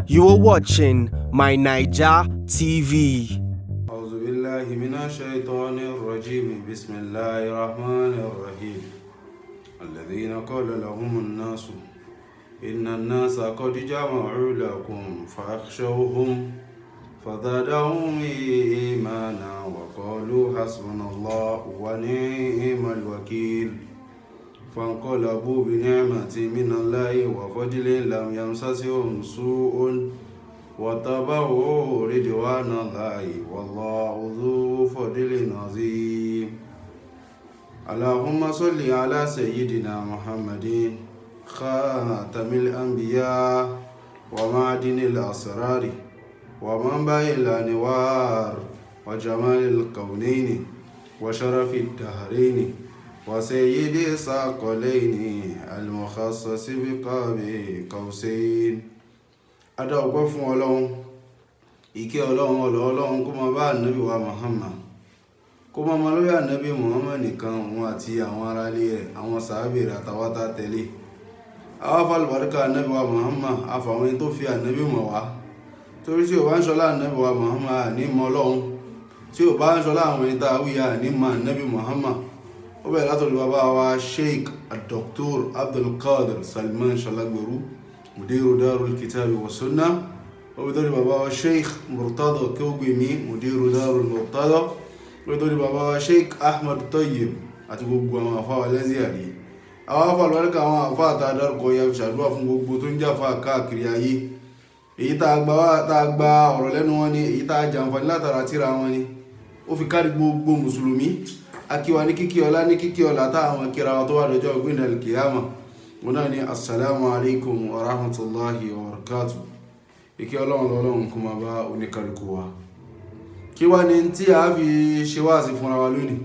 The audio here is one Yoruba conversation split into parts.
You are watching My Naija TV. أعوذ بالله من الشيطان الرجيم بسم الله الرحمن الرحيم الذين قال لهم الناس إن الناس قد جمعوا لكم فاخشوهم فزادهم إيمانا وقالوا حسبنا الله ونعم الوكيل فانقلبوا بنعمة من الله وفضل لم يمسسهم سوء واتبعوا رضوان الله والله ذو فضل عظيم اللهم صل على سيدنا محمد خاتم الأنبياء ومعدن الأسرار ومنبع الأنوار وجمال الكونين وشرف الدهرين وسيد الثقلين المخصص بقاب قوسين. Adá ọpẹ́ fún Ọlọ́run, ìkẹ́ Ọlọ́run Ọlọ́run kó máa bá ànábì wa Muhammad, kó máa máa lórí ànábì Muhammad nìkan òun àti àwọn aráalé rẹ̀, àwọn sàábé rẹ̀ àtàwọn tá tẹ̀lé. Àwa fàlùbáríkà ànábì wa Muhammad àfàwọn ẹni tó fi ànábì mọ̀ wá. Torí tí ò bá ń ṣọlá ànábì wa Muhammad ní mọ̀ Ọlọ́run, tí ò bá ń ṣọlá àwọn ẹni tá a wíyà ní mọ̀ ànábì Muhammad. Ó bẹ̀rẹ̀ látọ̀dọ̀ bàbá wa Sheikh Dr. Abdul Qadir Salman Shalagboru, مدير دار الكتاب والسنة، وبدور بابا شيخ مرتضى كوغيمي مدير دار المرتضى، وبدور بابا شيخ أحمد طيب àti gbogbo àwọn àfáà Al-Azhari. Àwọn àfáà lọ́rẹ́kà àwọn àfáà tá a dárúkọ ya fi ṣàdúrà fún gbogbo tó ń jáfà káàkiri ayé. Èyí tá a gba ọ̀rọ̀ lẹ́nu wọn ni, èyí tá a jàǹfààní látara tírà wọn ni. Ó fi kárí gbogbo mùsùlùmí. Akíwa ní kíkí ọlá ní kíkí ọlá táwọn kíra wọn tó wà lọ́jọ́ ọgbìn al-Qiyamah. Munani assalamu alaikum wa rahmatullahi wa barakatuh. Ìkẹ́ Ọlọ́run kó máa bá oníkálukú wa. Kí wá ní tí a fi ṣe wáàsí fúnra wa lónìí?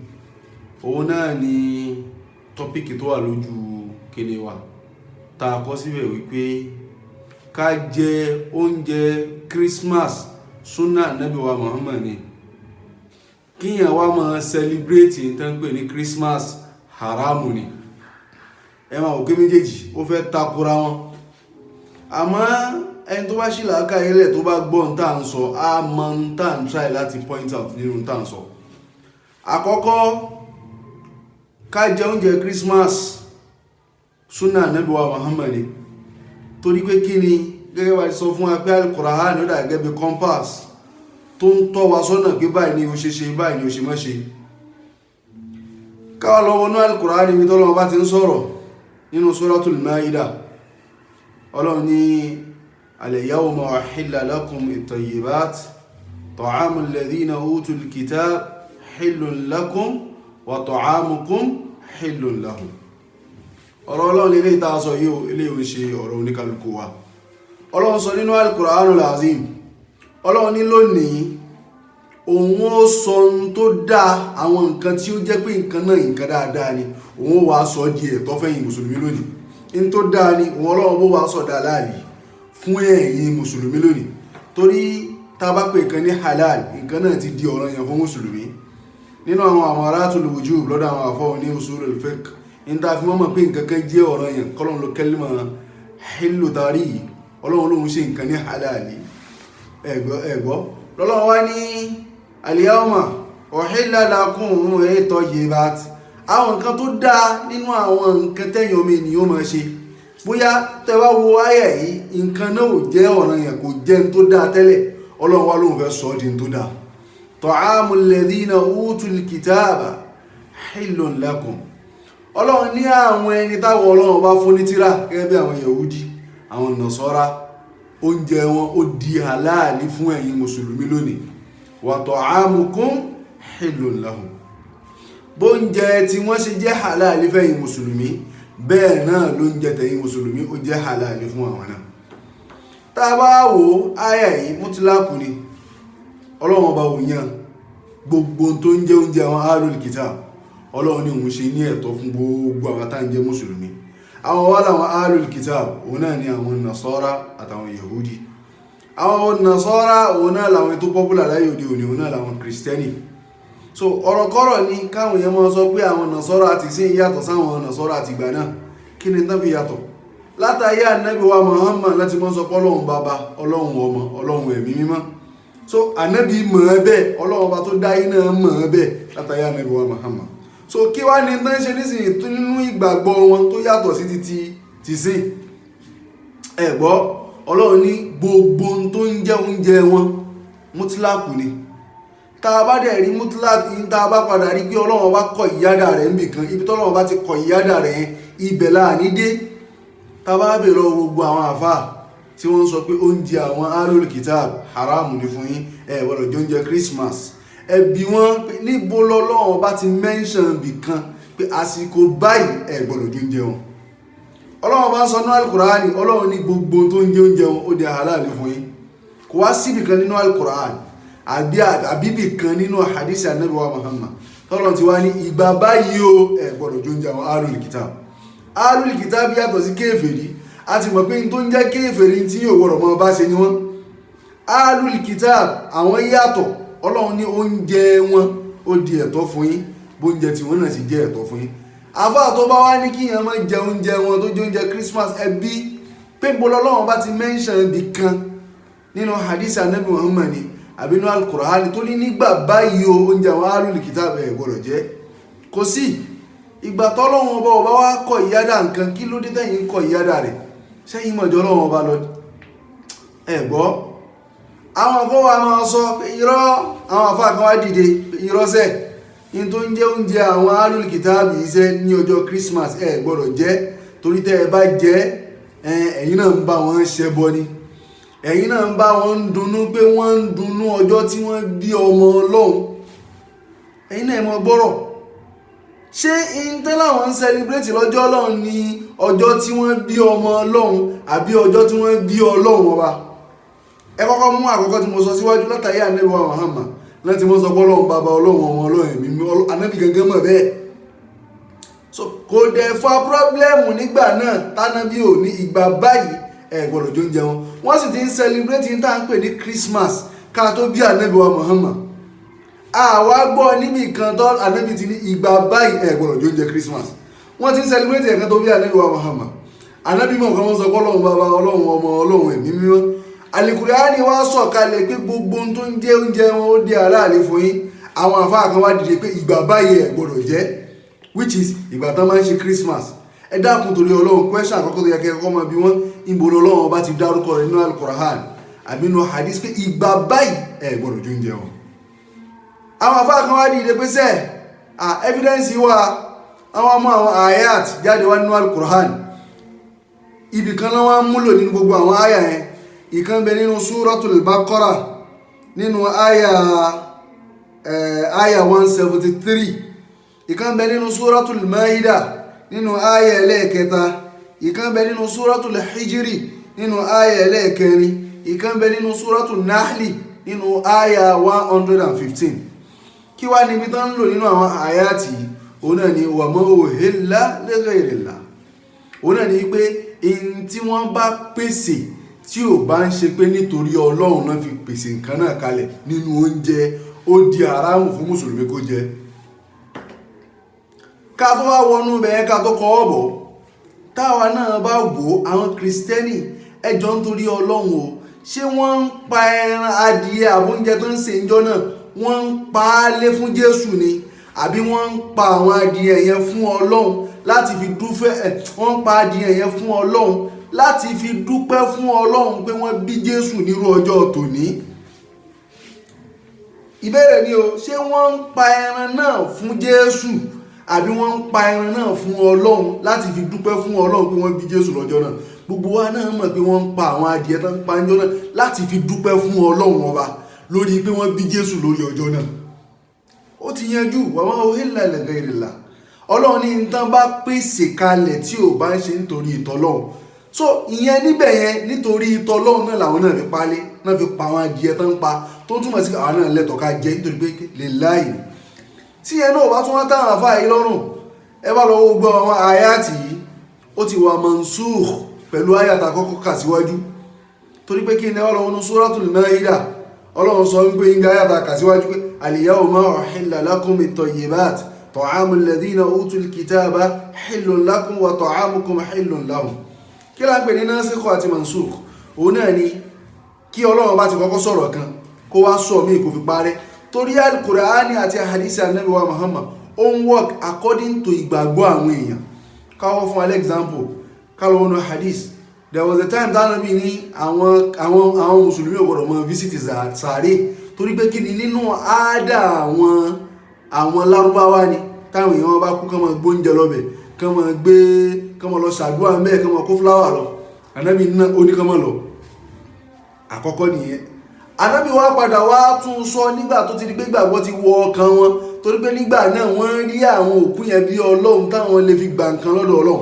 Òun náà ni tọ́píkì tó wà lójú kíni wa. Tá a kọ síbẹ̀ wípé ká jẹ oúnjẹ Christmas súnà Ànábì wa Muhammad ni. Kíyàn wá máa celebrate ní tán pè ní Christmas haramu ni. Ẹ máa wò pé méjèèjì ó fẹ́ takora wọn. Àmọ́ ẹni tó bá ṣì làákàyè ilẹ̀ tó bá gbọ́ ń tà ń sọ á mọ ń tà ń try láti point out nínú ń tà ń sọ. Àkọ́kọ́, ká jẹ oúnjẹ Christmas súnà Ànábì wa Muhammad ni. Torí pé kí ni gẹ́gẹ́ bá ti sọ fún wa pé Al-Qur'an ó dà gẹ́gẹ́ bí compass tó ń tọ́ wa sọ́nà pé báyìí ni o ṣe ṣe, báyìí ni o ṣe má ṣe. Ká lọ wọnú Al-Qur'an níbi tọ́lọ́run bá ti ń sọ̀rọ̀ nínú Suratul Maida. Ọlọ́run ní al-yawma uhilla lakum at-tayyibat ta'amul ladhina utul kitab hillun lakum wa ta'amukum hillun lahum. Ọlọ́run ilé ìta sọ yíò ilé ìwé ṣe ọ̀rọ̀ oníkálukú wa. Ọlọ́run sọ nínú Al-Qur'anul Azim, Ọlọ́run ní lónìí òun ó sọ tó dá àwọn nǹkan tí ó jẹ́ pé nǹkan náà nǹkan dáadáa ni, òun wá sọ di ẹ̀tọ́ fẹ́yìn mùsùlùmí lónìí. In tó dáa ni òun Ọlọ́run bó wá sọ dá láàrí fún ẹ̀yin mùsùlùmí lónìí. Torí tá bá pè nǹkan ní halal, nǹkan náà ti di ọ̀ranyàn fún mùsùlùmí. Nínú àwọn amaratul wujub lọ́dọ̀ àwọn àfáà ní usulul fiqh, in ta fi mọ́ pé nǹkan kan jẹ́ ọ̀ranyàn kọ́lọ́n ló kẹ́límà hillu tari, Ọlọ́run lóhun ṣe nǹkan ní halal. Ẹ̀gbọ́ lọ́lọ́run wá ní al-yawma uhilla lakum at-tayyibat, àwọn nǹkan tó dáa nínú àwọn nǹkan tẹ́yìn ọmọ ènìyàn máa ṣe. Bóyá tẹ́ bá wo àyà yìí, nǹkan náà ò jẹ́ ọ̀ranyàn, kò jẹ́ n tó dáa tẹ́lẹ̀, Ọlọ́run wá lóhun fẹ́ sọ ọ́ di n tó dáa. Ta'amul ladhina utul kitaba hillun lakum. Ọlọ́run ní àwọn ẹni táwọn Ọlọ́run bá fún ní tírà gẹ́gẹ́ bí àwọn Yahudi, àwọn Nasara, oúnjẹ wọn ó di halali fún ẹ̀yin mùsùlùmí lónìí. Wa ta'amukum hillun lahum. Bóúnjẹ tí wọ́n ṣe jẹ́ halali fẹ́yìn mùsùlùmí, bẹ́ẹ̀ náà ló ń jẹ tẹ̀yìn mùsùlùmí ó jẹ́ halali fún àwọn náà. Tá bá wò áyà yìí mutlaku ni. Ọlọ́run ọba òyìn gbogbo tó ń jẹ oúnjẹ àwọn Ahlul Kitab, Ọlọ́run ní òun ṣe ní ẹ̀tọ́ fún gbogbo àwọn tá ń jẹ mùsùlùmí. Àwọn wá láwọn Ahlul Kitab òun náà ni àwọn Nasara àtàwọn Yahudi. Àwọn Nasara òun náà làwọn tó popular láyé òde òní, òun náà làwọn Kristẹni. So ọ̀rọ̀kọ́rọ̀ ni káwọn èèyàn máa sọ pé àwọn Nasara àti sí yàtọ̀ sáwọn Nasara àti ìgbà náà. Kí ni tán fi yàtọ̀? látàrí ànábì wa Muhammad láti mọ́ sọ pé ọlọ́run bàbá, ọlọ́run ọmọ, ọlọ́run ẹ̀mí mímọ́. So ànábì mọ̀ ẹ́ bẹ́ẹ̀, ọlọ́run ọba tó dá iná mọ̀ ẹ́ bẹ́ẹ̀ látàrí ànábì wa Muhammad. So kí wá ní tán ṣe nísìnyí tó nínú ìgbàgbọ́ wọn tó yàtọ̀ sí ti sìn. Ẹ gbọ́, ọlọ́run ní gbogbo tó ń jẹ oúnjẹ wọn mútíláàkù ni. Tá a bá dẹ̀ rí mútíláàkù yìí, tá a bá padà rí pé ọlọ́run ọba kọ ìyádà rẹ̀ níbì kan, ibi tọ́lọ́run ọba ti kọ ìyádà rẹ̀ yẹn ibẹ̀ láàní dé. Tá a bá bèèrè lọ gbogbo àwọn àfáà tí wọ́n sọ pé oúnjẹ àwọn Ahlul Kitab haramu ní fún yín, ẹ gbọ́dọ̀ jẹ oúnjẹ Christmas. Ẹbí wọn pé níbo lọ́lọ́run ọba ti mention bì kan pé àsìkò báyìí ẹ gbọ́dọ̀ jẹ oúnjẹ wọn. Ọlọ́run ọba sọ nínú Al-Qur'ani, ọlọ́run ní gbogbo tó ń jẹ oúnjẹ wọn ó di halal fún yín. Kò wá síbì kan nínú Al-Qur'ani àbíbì kan nínú hadisi Ànábì wa Muhammad tọ́lọ́run ti wá ní ìgbà báyìí ó ẹ gbọ́dọ̀ jẹ oúnjẹ àwọn Ahlul Kitab. Ahlul Kitab yàtọ̀ sí kéfèrí, a ti mọ̀ pé tó ń jẹ́ kéfèrí tí yóò wọ́rọ̀ mọ́ bá ṣe ní wọ́n. Ahlul Kitab àwọn yàtọ̀, ọlọ́run ní oúnjẹ wọn ó di ẹ̀tọ́ fún yín, bóúnjẹ tí wọ́n náà sì jẹ́ ẹ̀tọ́ fún yín. Àfáà tó bá wá ní kí èèyàn máa jẹ oúnjẹ wọn tó jẹ oúnjẹ Christmas ẹbí pé bọ́lọ́ ọlọ́run bá ti mention bì kan nínú hadith Ànábì Muhammad ni àbí nínú Al-Qur'ani tó ní nígbà báyìí o oúnjẹ àwọn Ahlul Kitab ẹ̀ gbọ́dọ̀ jẹ. Kò sí ìgbà tọ́lọ́run ọba wá kọ ìyádà nǹkan, kí ló dé tẹ́yìn kọ ìyádà rẹ̀? Sẹ́yìn mọ̀jọ́ ọlọ́run ọba lọ ẹ̀gbọ́. Àwọn ọkọ̀ wa máa sọ pé irọ́, àwọn àfáà kan wá dìde pé irọ́ sẹ́ in tó ń jẹ oúnjẹ àwọn Ahlul Kitab iṣẹ́ ní ọjọ́ Christmas ẹ gbọ́dọ̀ jẹ, torí tẹ́ ẹ bá jẹ ẹ̀yin náà ń bá wọn ṣẹbọ ni, ẹ̀yin náà ń bá wọn dunnú pé wọ́n ń dunnú ọjọ́ tí wọ́n bí ọmọ ọlọ́run. Ẹ̀yin náà mọ gbọ́rọ̀, ṣé ìntẹ́ láwọn ń celebrate lọ́jọ́ ọlọ́run ní ọjọ́ tí wọ́n bí ọmọ ọlọ́run àbí ọjọ́ tí wọ́n bí ọlọ́run ọba? Ẹ kọ́kọ́ mú àkọ́kọ́ tí mo sọ síwájú látàrí Ànábì wa Muhammad láti mọ́ sọ pé ọlọ́run bàbá, ọlọ́run ọmọ, ọlọ́run ẹ̀mí, Ànábì gangan mọ̀ bẹ́ẹ̀. So kò dẹ̀ fa pọ́blẹ́mù nígbà náà tánàbí ò ní ìgbà báyìí ẹ gbọ́dọ̀ jẹ oúnjẹ wọn. Wọ́n sì ti ń celebrate ní tá à ń pè ní Christmas ká tó bí Ànábì wa Muhammad. Àwa gbọ́ níbi kan tó Ànábì ti ní ìgbà báyìí ẹ gbọ́dọ̀ jẹ oúnjẹ Christmas. Wọ́n ti ń celebrate ẹ̀kan tó bí Ànábì wa Muhammad. Ànábì mọ̀ kan wọ́n sọ pé ọlọ́run bàbá, ọlọ́run ọmọ, ọlọ́run ẹ̀mí mímọ́. Al-Qur'ani wá sọ̀kalẹ̀ pé gbogbo tó ń jẹ oúnjẹ wọn ó di halal fún yín. Àwọn àfáà kan wá dìde pé ìgbà báyìí ẹ gbọ́dọ̀ jẹ, which is ìgbà tán máa ń ṣe Christmas. Ẹ dákun torí ọlọ́run, question àkọ́kọ́ tó yẹ kẹ́ kọ́kọ́ máa bí wọ́n, ìbò ọlọ́run ọba ti dárúkọ rẹ̀ nínú Al-Qur'ani àbí nínú hadith pé ìgbà báyìí ẹ gbọ́dọ̀ jẹ oúnjẹ wọn. Àwọn àfáà kan wá dìde pé sẹ́ evidence wà, àwọn ọmọ àwọn ayat jáde wá nínú Al-Qur'ani. Ibì kan náà wọ́n múlò nínú gbogbo àwọn àyà yẹn. Ìkan bẹ nínú Suratul Baqarah nínú àyà 173. Ìkan bẹ nínú Suratul Ma'idah nínú àyà ẹlẹ́ẹ̀kẹta. Ìkan bẹ nínú Suratul Hijri nínú àyà ẹlẹ́ẹ̀kẹrin. Ìkan bẹ nínú Suratul Nahli nínú àyà 115. Kí wá níbi tán ń lò nínú àwọn àyàtì? Òun náà ni wa ma uhilla li ghayrillah. Òun náà ni pé in tí wọ́n bá pèsè tí ò bá ń ṣe pé nítorí ọlọ́run náà fi pèsè nǹkan náà kalẹ̀ nínú oúnjẹ, ó di haramu fún mùsùlùmí kó jẹ. Ká tó wá wọnú bẹ̀ẹ́ ká tó kọ́ ọ̀bọ̀, táwa náà bá wò àwọn kìrìsìtẹ́nì ẹjọ́ nítorí ọlọ́run o, ṣé wọ́n ń pa ẹran adìẹ àbóúnjẹ tó ń ṣe ìjọ náà wọ́n ń pa á lé fún Jésù ni, àbí wọ́n ń pa àwọn adìẹ yẹn fún ọlọ́run láti fi dúfẹ́ wọ́n ń pa adìẹ yẹn fún ọlọ́run láti fi dúpẹ́ fún ọlọ́run pé wọ́n bí Jésù nírú ọjọ́ tòní? Ìbéèrè ni o, ṣé wọ́n ń pa ẹran náà fún Jésù àbí wọ́n ń pa ẹran náà fún ọlọ́run láti fi dúpẹ́ fún ọlọ́run pé wọ́n bí Jésù lọ́jọ́ náà? Gbogbo wa náà mọ̀ pé wọ́n ń pa àwọn adìẹ tán pa ọjọ́ náà láti fi dúpẹ́ fún ọlọ́run ọba lórí pé wọ́n bí Jésù lórí ọjọ́ náà. Ó ti yanjú, wa ma uhilla li ghayrillah. Ọlọ́run ní tán bá pèsè kalẹ̀ tí ò bá ń ṣe nítorí ìtọ́lọ́run. So ìyẹn níbẹ̀ yẹn nítorí ìtọ́lọ́run náà làwọn náà fi palé, náà fi pa àwọn adìẹ tán pa, tó túmọ̀ sí àwọn náà lẹ́tọ̀ọ́ ká jẹ nítorí pé lillahi. Tí ẹ náà bá tún wá táwọn àfáà yìí lọ́rùn, ẹ bá lọ gbọ́ àwọn àyàtì yìí, ó ti wà mansukh pẹ̀lú àyàtà kọ́kọ́ kà síwájú. Torí pé kí ni wọ́n lọ wọnú Suratul Ma'idah, Ọlọ́run sọ wípé ń ga àyàtà kà síwájú pé al-yawma uhilla lakumut tayyibat ta'amul ladhina utul kitaba hillun lakum wa ta'amukum hillun lahum. kí la ń pè ní nasikh àti mansukh? Òun náà ni kí Ọlọ́run bá ti kọ́kọ́ sọ̀rọ̀ kan kó wá sọ mí kó fi parẹ́. Torí al-Qur'ani àti hadisi Ànábì wa Muhammad ó ń work according to ìgbàgbọ́ àwọn èèyàn. Káwọ́ fún an example, káwọ́ wọnú hadith. There was a time that Ànábì ní àwọn mùsùlùmí ò gbọdọ̀ mọ visit sàárè torí pé kí ni nínú àádá àwọn Lárúbáwá ni táwọn èèyàn bá kú kán máa gbóúnjẹ lọ́bẹ̀, kán máa lọ ṣàdúrà mẹ́ẹ̀, kán máa kó fúláwà lọ. Ànábì náà ó ní kán máa lọ. Àkọ́kọ́ nìyẹn. Ànábì wá padà wá tún sọ nígbà tó ti di pé gbàgbọ́ ti wọ ọkàn wọn torí pé nígbà náà wọ́n rí àwọn òkú yẹn bí Ọlọ́run táwọn lè fi gbà nǹkan lọ́dọ̀ Ọlọ́run.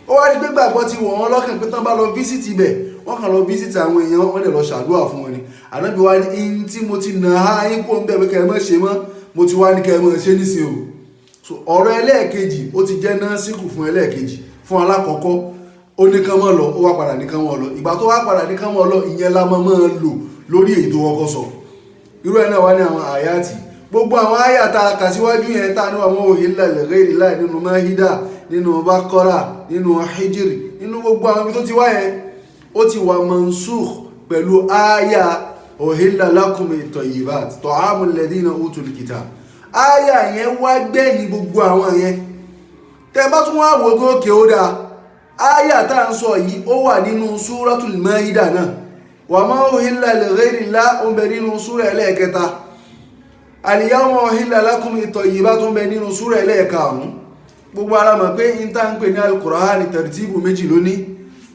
Ó wá rí pé gbàgbọ́ ti wọ̀ wọ́n lọ́kàn pé tán bá lọ fíṣítì ibẹ̀ wọ́n kàn lọ fíṣítì àwọn èèyàn wọ́n dẹ̀ lọ ṣàdúrà fún wọn ni. Ànábì wá ní in tí mo ti nà á yín kó ń bẹ̀ pé kẹ́ ẹ má ṣe mọ́, mo ti wá ní kẹ́ ẹ má ṣe nísìn o. So ọ̀rọ̀ ẹlẹ́ẹ̀kejì ó ti jẹ́ násíkù fún ẹlẹ́ẹ̀kejì. Fún alákọ̀ọ́kọ́ ó ní kán mọ́ lọ, ó wá padà ní kán mọ́ lọ. Ìgbà tó wá padà ní kán mọ́ lọ ìyẹn la máa lò lórí èyí tó wọ́kọ́ sọ. Irú ẹ̀ náà wá ní àwọn àyátì. Gbogbo àwọn àyàtà kà síwájú yẹn tá ní àwọn uhilla li ghayri llahi nínú Máídà, nínú Baqara, nínú Hijr, nínú gbogbo àwọn ibi tó ti wá yẹn ó ti wà mansukh pẹ̀lú àyà uhilla lakumut tayyibat ta'amul ladhina utul kitab. Àyà yẹn wá gbẹ̀yìn gbogbo àwọn yẹn. Tẹ́ bá tún wá wò gòkè ó dáa. Àyà tá ń sọ yìí ó wà nínú Suratul Máídà náà. Wa ma uhilla li ghayri llahi ó ń bẹ nínú súrà ẹlẹ́ẹ̀kẹta. Al-yawma uhilla lakumut tayyibat ó ń bẹ nínú súrà ẹlẹ́ẹ̀karùn-ún. Gbogbo ara mọ̀ pé in tá ń pè ní al-Qur'ani tartibu méjì lónìí.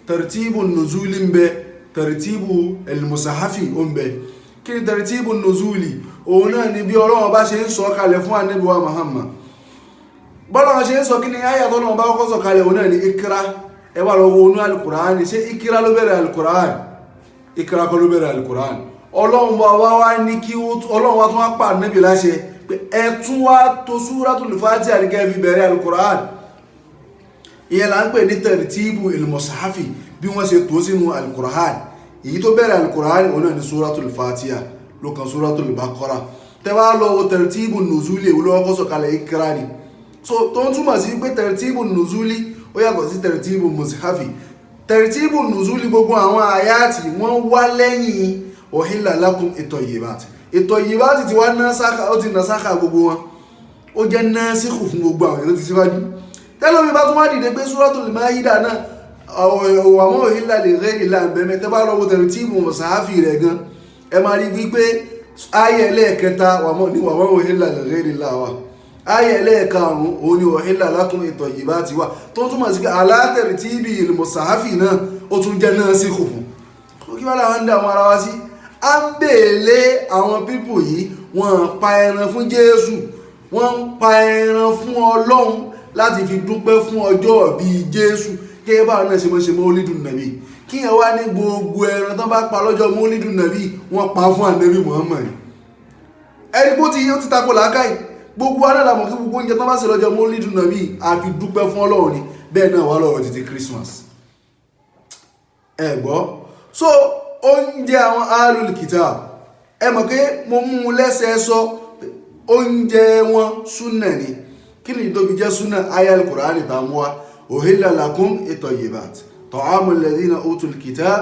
Tartibu nuzuli ń bẹ, tartibu al-musahafi ó ń bẹ. Kí ni tartibu nuzuli? Òun náà ni bí Ọlọ́run bá ṣe ń sọ kalẹ̀ fún Ànábì wa Muhammad. Bọ́lọ́run ṣe ń sọ kí ni àyà tó náà bá kọ́kọ́ sọ kalẹ̀ òun náà ni ikra. Ẹ wá lọ wo inú al-Qur'ani, ṣé ikra ló bẹ̀rẹ̀ al-Qur'ani? Ikra kọ́ ló bẹ̀rẹ̀ al-Qur'ani. Ọlọ́run wá ní kí Ọlọ́run wá tún wá pa Ànábì láṣẹ pé ẹ tún wá tó Suratul Fatiha ní kẹ́ fi bẹ̀rẹ̀ al-Qur'ani. Ìyẹn là ń pè ní tartibu al-musahafi bí wọ́n ṣe tó sínú al-Qur'ani. Èyí tó bẹ̀rẹ̀ al-Qur'ani òun náà ni Suratul Fatiha ló kan Suratul Baqara. Tẹ́ bá lọ wo tartibu nuzuli èwo ló kọ́kọ́ sọ kalẹ̀ ikra ni. So tó ń túmọ̀ sí pé tartibu nuzuli ó yàtọ̀ sí tartibu musahafi. Tartibu nuzuli gbogbo àwọn àyàtì wọ́n wá lẹ́yìn uhilla lakumut tayyibat. At-tayyibat ti wá nasakha, ó ti nasakha gbogbo wọn. Ó jẹ́ nasikhu fún gbogbo àwọn èyí tó ti síwájú. Tẹ́lómi bá tún wá dìde pé Suratul Maida náà wa ma uhilla li ghayri llahi bẹ̀mẹ̀ tẹ́ bá lọ wo tartibu musahafi rẹ̀ gan. Ẹ máa rí wípé ayé ẹlẹ́ẹ̀kẹta wa ma uhilla li ghayri llahi wa. Ayé ẹlẹ́ẹ̀karùn-ún òun ni uhilla lakumut tayyibati wà. Tó túmọ̀ sí pé ala tartibil musahafi náà ó tún jẹ́ nasikhu fún. Ó kí wá láwọn ń dá àwọn ara wá sí. A ń bèèlé àwọn pípò yìí wọ́n pa ẹran fún Jésù, wọ́n ń pa ẹran fún Ọlọ́run láti fi dúpẹ́ fún ọjọ́ bí Jésù gẹ́gẹ́ bá náà ṣe Mọ́lídùn Nàbí. Kí yẹn wá ní gbogbo ẹran tán bá pa lọ́jọ́ Mọ́lídùn Nàbí wọ́n pa fún Ànábì Muhammad. Ẹni bó ti yí ó ti tako làákàyè. Gbogbo aláàmọ̀ kí gbogbo oúnjẹ tán bá ṣe lọ́jọ́ Mọ́lídùn Nàbí a fi dúpẹ́ fún Ọlọ́run ni. Bẹ́ẹ̀ náà wà lọ́rọ̀ títí Christmas. Ẹ gbọ́. So oúnjẹ àwọn alul kitab ẹ mọ̀ pé mo mú un lẹ́sẹ̀ sọ oúnjẹ wọn súnà ni. Kí ni ìdóbi jẹ́ súnà? Aya al-Qur'ani ta mú wa uhilla lakumut tayyibat ta'amul ladhina utul kitab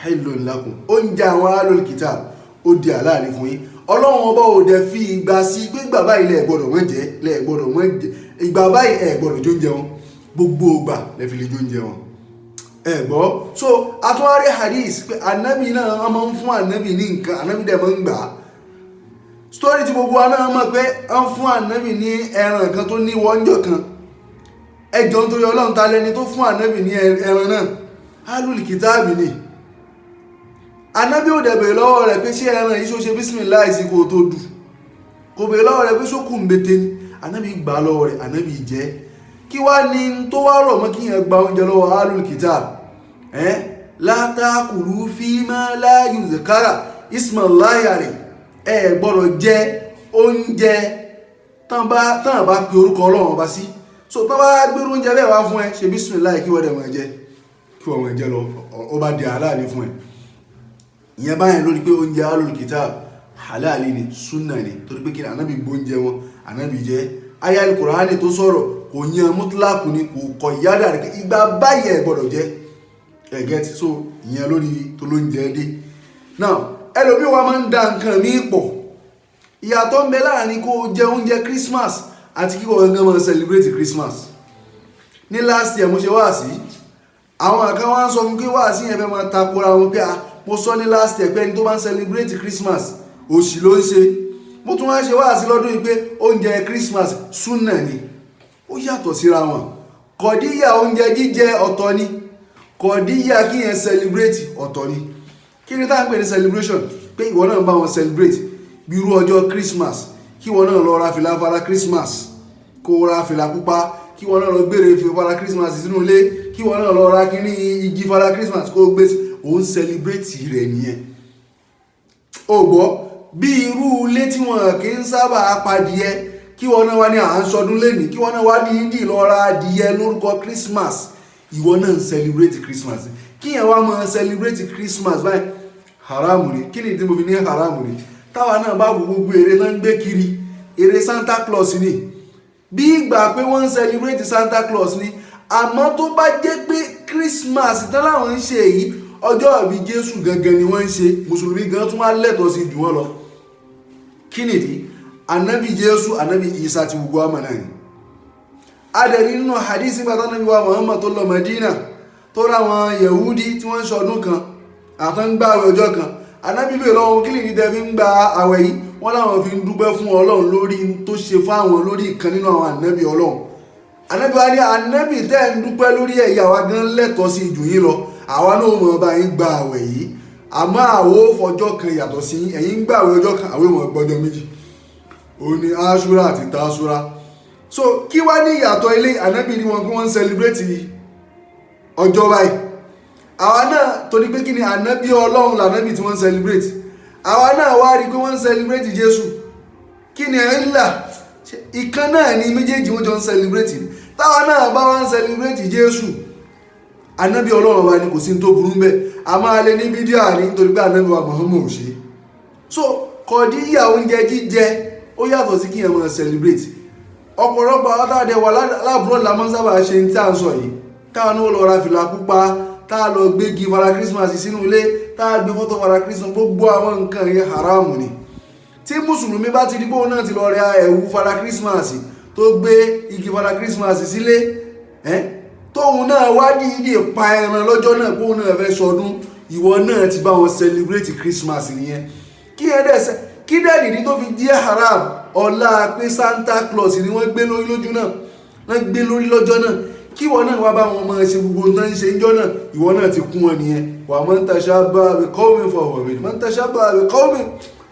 hillun lakum. Oúnjẹ àwọn alul kitab ó di àláàlì fún yín. Ọlọ́run ọba ò dẹ̀ fi ìgbà sí pé ìgbà báyìí lẹ gbọ́dọ̀ mọ́ jẹ, lẹ gbọ́dọ̀ mọ́ jẹ, ìgbà báyìí ẹ gbọ́dọ̀ jóúnjẹ wọn, gbogbo ìgbà lẹ fi lè jóúnjẹ wọn. Ẹ gbọ́. So àtúwárí hadith pé Ànábì náà wọ́n máa ń fún Ànábì ní nǹkan, Ànábì dẹ̀ máa ń gbà á. Story tí gbogbo wa náà mọ̀ pé wọ́n fún Ànábì ní ẹran kan tó ní wọ́njọ́ kan. Ẹjọ́ nítorí Ọlọ́run ta lẹni tó fún Ànábì ní ẹran náà? Alul Kitabi ni. Ànábì ò dẹ̀ bèèrè lọ́wọ́ rẹ̀ pé ṣé ẹran yìí ṣó ṣe bísímìláì sí kò tó dù. Kò bèèrè lọ́wọ́ rẹ̀ pé ṣó kù ń bete ni. Ànábì gbà lọ́wọ́ rẹ̀, Ànábì jẹ. Kí wá ní tó wá rọ̀ mọ́ kí yẹn gba oúnjẹ lọ́wọ́ Alul Kitabi? La ta'kulu fima la yuzkara ismullahi alayhi. Ẹ gbọ́dọ̀ jẹ oúnjẹ tán bá pe orúkọ Ọlọ́run ọba sí. So tán bá gbé oúnjẹ bẹ́ẹ̀ wá fún ẹ ṣe bísímìláì kí wọ́n dẹ̀ máa jẹ, kí wọ́n máa jẹ lọ, ó bá di àláàlì fún ẹ. Ìyẹn báyẹn lórí pé oúnjẹ Alul Kitab halali ni, súnà ni, torí pé kí ni Ànábì gbóúnjẹ wọn, Ànábì jẹ. Aya al-Qur'ani tó sọ̀rọ̀ kò yan mútúláàkù ni, kò kọ ìyádà rẹ̀ ìgbà báyìí ẹ gbọ́dọ̀ jẹ. ṣẹ̀gẹ́t so ìyẹn lórí tó ló ń jẹ́ dé. Now ẹlòmíì wa máa ń da nǹkan míì pọ̀. Ìyàtọ̀ ń bẹ láàrin kó jẹ oúnjẹ Christmas àti kí wọ́n máa celebrate Christmas. Ní last year mo ṣe wáàsí, àwọn kan wá ń sọ fún pé wáàsí yẹn fẹ́ máa takora wọn pé mo sọ ní last year pé ẹni tó bá ń celebrate Christmas òṣì ló ń ṣe. Mo tún wá ṣe wáàsí lọ́dún yìí pé oúnjẹ Christmas súnà ni, ó yàtọ̀ síra wọn. Kọ̀díyà oúnjẹ jíjẹ ọ̀tọ̀ ni, kọ̀díyà kí yẹn celebrate ọ̀tọ̀ ni. Kí ni tá à ń pè ní celebration? Pé ìwọ náà bá wọn celebrate bí irú ọjọ́ Christmas, kí ìwọ náà lọ ra fìlà fara Christmas, kó ra fìlà pupa, kí ìwọ náà lọ gbére fara Christmas sínú ilé, kí ìwọ náà lọ ra kíní igi fara Christmas kó gbé sí, òun celebrate rẹ̀ nìyẹn. Ó gbọ́ bí irú ilé tí wọn kì í sábà padìẹ, kí ìwọ náà wá ní à ń sọdún lẹ́nìí, kí ìwọ náà wá dídì lọ ra adìyẹ lórúkọ Christmas, ìwọ náà ń celebrate Christmas. Kí yẹn wá máa celebrate Christmas báyìí haramu ni. Kí ni ìdí mo fi ní haramu ni? Táwa náà bá gbogbo eré náà ń gbé kiri, eré Santa Claus ni, bí ìgbà pé wọ́n ń celebrate Santa Claus ni. Àmọ́ tó bá jẹ́ pé Christmas tán láwọn ń ṣe èyí, ọjọ́ ìbí Jésù gangan ni wọ́n ń ṣe, mùsùlùmí gan tún wá lẹ́tọ̀ọ́ sí jù wọ́n lọ. Kí nìdí? Ànábì Jésù, ànábì Ìsá ti gbogbo àmà náà ni. Adẹ̀rí nínú hadith nígbà tán nàbí wa Muhammad tó lọ Medina, tó ráwọn Yehudi tí wọ́n ń ṣọdún kan àtàn gbà àwẹ̀ ọjọ́ kan. Ànábì bèèrè lọ́wọ́ kí lè tẹ́ fi ń gba àwẹ̀ yìí, wọ́n láwọn fi ń dúpẹ́ fún Ọlọ́run lórí tó ṣe fáwọn lórí ìkan nínú àwọn ànábì Ọlọ́run. Ànábì wa ní ànábì tẹ́ ń dúpẹ́ lórí ẹ̀yà wa gan lẹ́tọ̀ọ́ sí jù yín lọ, àwa náà mọ̀ bá yín gba àwẹ̀ yìí, àmọ́ àwo fọjọ́ kan yàtọ̀ sí ẹ̀yin gbà àwẹ̀ ọjọ́ kan, àwẹ̀ mọ̀ gbọ́jọ́ méjì, ó ní Àṣúrà àti Tàṣúrà. So kí wá ní ìyàtọ̀ ilé? Ànábì ní wọn kí wọ́n ń celebrate ọjọ́ báyìí. Àwa náà torí pé kí ni ànábì Ọlọ́run lànábì tí wọ́n ń celebrate, àwa náà wá rí pé wọ́n ń celebrate Jésù. Kí ni ẹ̀ ń là? Ìkan náà ni méjèèjì wọ́n jọ ń celebrate. Táwa náà bá wá ń celebrate Jésù, ànábì Ọlọ́run wa ni kò sí tó burú mbẹ̀, a máa lé ní bídíà ní nítorí pé ànábì wa Muhammad ò ṣe. So kọ̀díyà oúnjẹ jíjẹ ó yàtọ̀ sí kí ẹ máa celebrate. Ọ̀pọ̀lọpọ̀ àwọn táwọn ẹ̀wà láàbúrò la máa ń sábà ṣe ní tí à ń sọ yìí. Táwọn náà lọ ra fìlà pupa, táà lọ gbégi fara Christmas sínú ilé, táà gbé fọ́tò fara Christmas, gbogbo àwọn nǹkan yẹn haramu ni. Tí mùsùlùmí bá ti dípò náà ti lọ rẹ ẹ̀wù fara Christmas tó gbé igi fara Christmas sílé, tóun náà wádìí ìdí pa ẹran lọ́jọ́ náà kó náà fẹ́ sọdún, ìwọ náà ti bá wọn celebrate Christmas nìyẹn. Kí dẹ́nìdí tó fi jẹ́ haram? Ọlá pé Santa Claus ni wọ́n gbé lórí lójú náà, wọ́n gbé lórí lọ́jọ́ náà. Kí ìwọ náà wá bá wọn máa ṣe gbogbo nǹkan ṣe ń jọ́ náà, ìwọ náà ti kún wọn nìyẹn. Wa man tashabbaha bi qawmin fahuwa minhum, man tashabbaha bi qawmin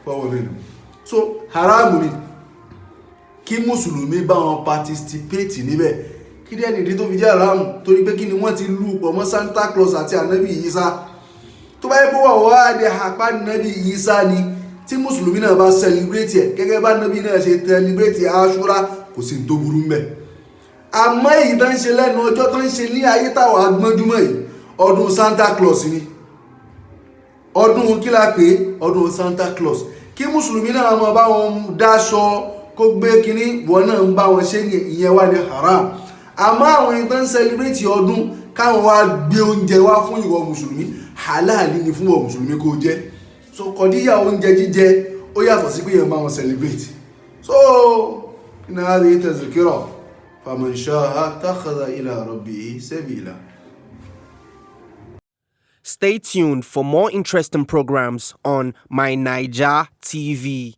fahuwa minhum. So haramu ni kí mùsùlùmí bá wọn participate níbẹ̀. Kí dẹ́nìdí tó fi jẹ́ haramu? Torí pé kí ni wọ́n ti lù pọ̀ mọ́ Santa Claus àti ànábì Ìsá. Tó bá yẹ kó wà wá dé àpá ànábì Ìsá ni, tí mùsùlùmí náà bá celebrate ẹ̀ gẹ́gẹ́ bá nàbí náà ṣe celebrate Àṣúrà, kò sí tó burú mbẹ̀. Àmọ́ èyí tó ń ṣe lẹ́nu ọjọ́ tó ń ṣe ní ayé táwọn agbọ́njúmọ́ yìí, ọdún Santa Claus ni. Ọdún kí la pè? Ọdún Santa Claus. Kí mùsùlùmí náà máa bá wọn dáṣọ kó gbé kinní, wọn náà ń bá wọn ṣe ìyẹn wá ní haram. Àmọ́ àwọn èyí tó ń celebrate ọdún káwọn wá gbé oúnjẹ wá fún ìwọ mùsùlùmí, halali ni fún ìwọ mùsùlùmí kó jẹ. So kọ̀díyà oúnjẹ jíjẹ ó yàtọ̀ sí pé yẹn bá wọn celebrate. So iná rí tazkira faman sha'a takhadha ila rabbihi sabila. Stay tuned for more interesting programs on My Naija TV.